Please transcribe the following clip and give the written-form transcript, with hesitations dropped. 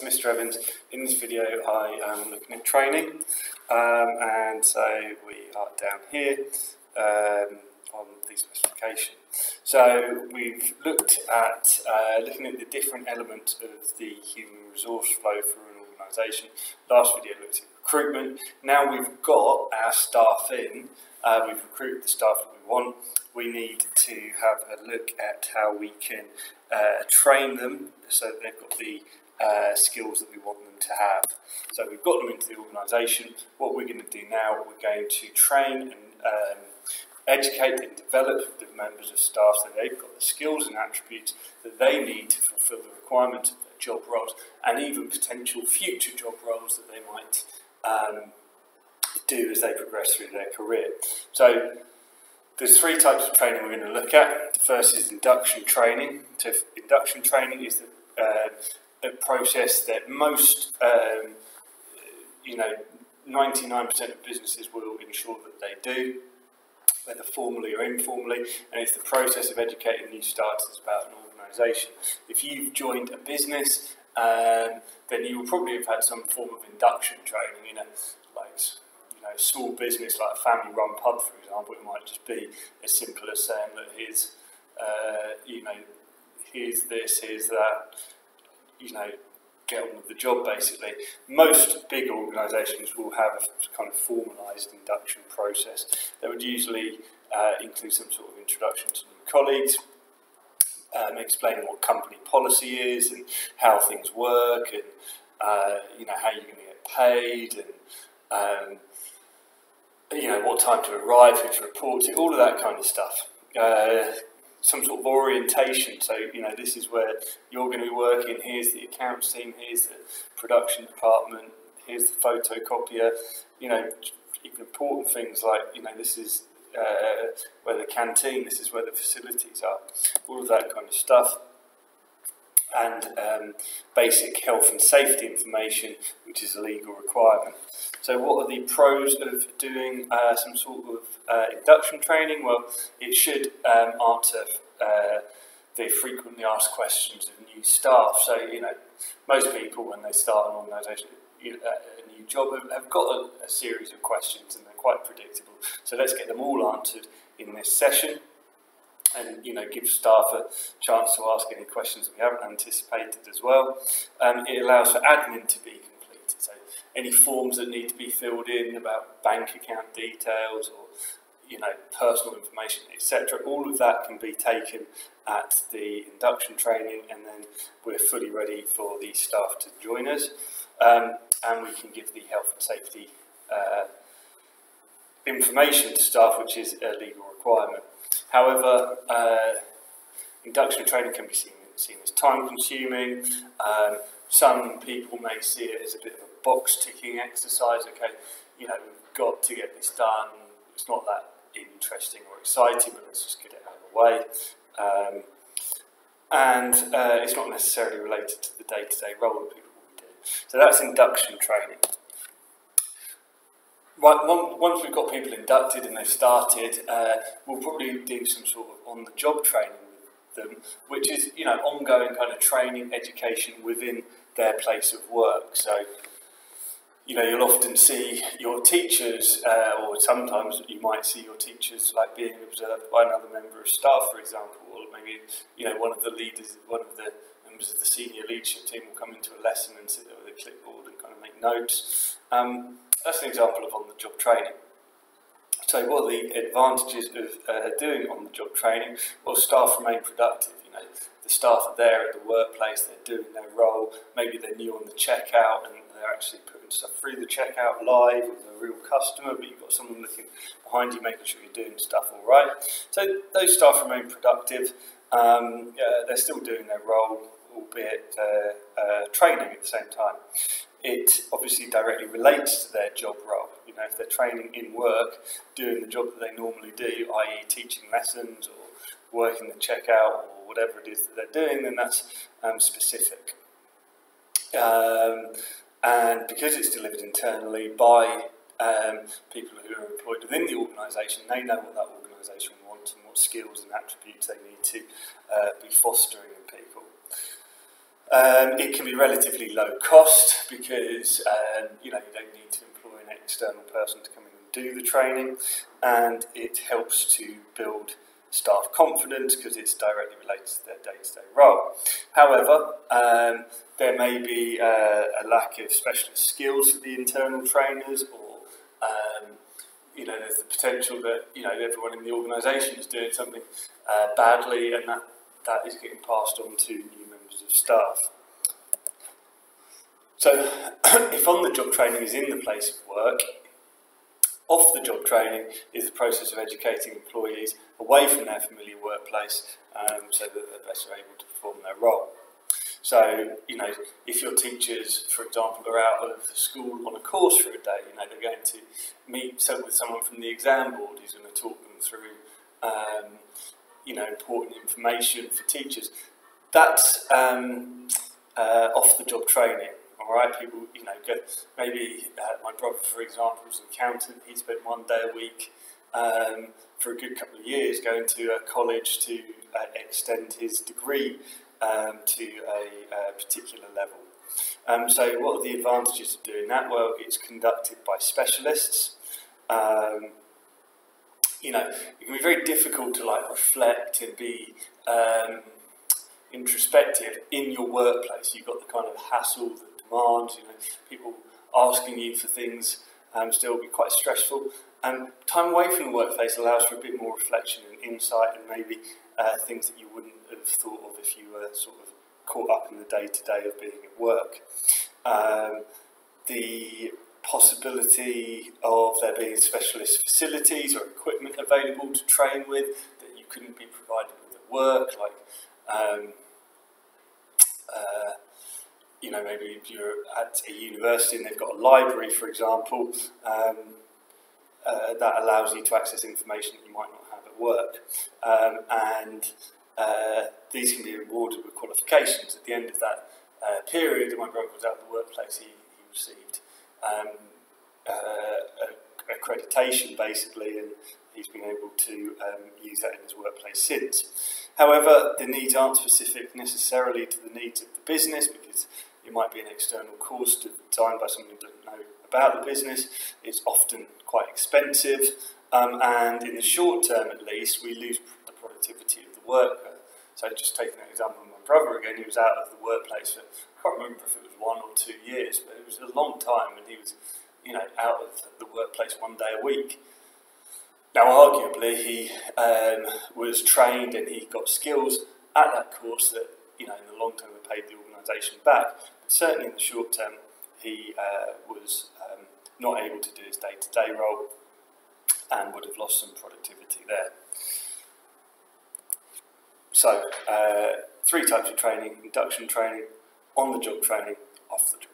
Mr. Evans. In this video I am looking at training, and so we are down here on the specification. So we've looked at looking at the different elements of the human resource flow for an organisation. Last video looked at recruitment. Now we've got our staff in, we've recruited the staff that we want. We need to have a look at how we can train them so that they've got the skills that we want them to have. So we've got them into the organisation. What we're going to do now, we're going to train and educate and develop the members of staff so they've got the skills and attributes that they need to fulfil the requirements of their job roles and even potential future job roles that they might do as they progress through their career. So there's three types of training we're going to look at. The first is induction training. So induction training is a process that most, 99% of businesses will ensure that they do, whether formally or informally, and it's the process of educating new starters about an organisation. If you've joined a business, then you will probably have had some form of induction training, a small business like a family-run pub, for example. It might just be as simple as saying that here's this, here's that, get on with the job basically. Most big organisations will have a kind of formalised induction process that would usually include some sort of introduction to new colleagues, explaining what company policy is and how things work, and how you're going to get paid, and what time to arrive, who to report to, all of that kind of stuff. Some sort of orientation, so this is where you're going to be working, here's the accounts team, here's the production department, here's the photocopier, even important things like, this is where the canteen, this is where the facilities are, all of that kind of stuff. And basic health and safety information, which is a legal requirement. So what are the pros of doing some sort of induction training? Well, it should answer the frequently asked questions of new staff. So, most people when they start an organisation, a new job, have got a series of questions, and they're quite predictable. So let's get them all answered in this session, and give staff a chance to ask any questions we haven't anticipated as well. It allows for admin to be completed, so any forms that need to be filled in about bank account details or personal information, etc. All of that can be taken at the induction training, and then we're fully ready for the staff to join us, and we can give the health and safety information to staff, which is a legal requirement. However, induction training can be seen as time-consuming. Some people may see it as a bit of a box-ticking exercise. Okay, we've got to get this done. It's not that interesting or exciting, but let's just get it out of the way. And it's not necessarily related to the day-to-day role that people will be doing. So that's induction training. Right, once we've got people inducted and they've started, we'll probably do some sort of on-the-job training with them, which is, ongoing kind of training, education within their place of work. So, you'll often see your teachers, or sometimes you might see your teachers like being observed by another member of staff, for example, or maybe, one of the members of the senior leadership team will come into a lesson and sit there with a clipboard and kind of make notes. That's an example of on-the-job training. So what are the advantages of doing on-the-job training? Well, staff remain productive. The staff are there at the workplace, they're doing their role, maybe they're new on the checkout and they're actually putting stuff through the checkout live with a real customer, but you've got someone looking behind you making sure you're doing stuff all right. So those staff remain productive. They're still doing their role, albeit training at the same time. It obviously directly relates to their job role. If they're training in work, doing the job that they normally do, i.e. teaching lessons or working the checkout or whatever it is that they're doing, then that's specific. And because it's delivered internally by people who are employed within the organisation, they know what that organisation wants and what skills and attributes they need to be fostering in people. It can be relatively low cost because you don't need to employ an external person to come in and do the training, and it helps to build staff confidence because it's directly related to their day-to-day role. However, there may be a lack of specialist skills for the internal trainers, or there's the potential that everyone in the organisation is doing something badly, and that is getting passed on to new members of staff. So, if on-the-job training is in the place of work, off-the-job training is the process of educating employees away from their familiar workplace so that they're better able to perform their role. So, if your teachers, for example, are out of school on a course for a day, they're going to meet with someone from the exam board who's going to talk them through, important information for teachers. That's off-the-job training. All right, people, maybe my brother, for example, was an accountant. He spent one day a week for a good couple of years going to a college to extend his degree to a particular level. So what are the advantages of doing that? Well, it's conducted by specialists. It can be very difficult to reflect and be introspective in your workplace. You've got the kind of hassle, the demands, people asking you for things still be quite stressful. Time away from the workplace allows for a bit more reflection and insight, and maybe things that you wouldn't have thought of if you were sort of caught up in the day-to-day of being at work. The possibility of there being specialist facilities or equipment available to train with that you couldn't be provided with at work, like maybe if you're at a university and they've got a library, for example, that allows you to access information that you might not have at work. These can be rewarded with qualifications. At the end of that period, when my brother was out of the workplace, he received accreditation, basically, and he's been able to use that in his workplace since. However, the needs aren't specific necessarily to the needs of the business, because it might be an external course designed by someone who doesn't know about the business. It's often quite expensive, and in the short term at least, we lose the productivity of the worker. So just taking that example of my brother again, he was out of the workplace for, I can't remember if it was 1 or 2 years, but it was a long time, and he was out of the workplace one day a week. Now, arguably, he was trained and he got skills at that course that, in the long term, have paid the organisation back. But certainly in the short term, he was not able to do his day-to-day role and would have lost some productivity there. So, 3 types of training: induction training, on-the-job training, off-the-job.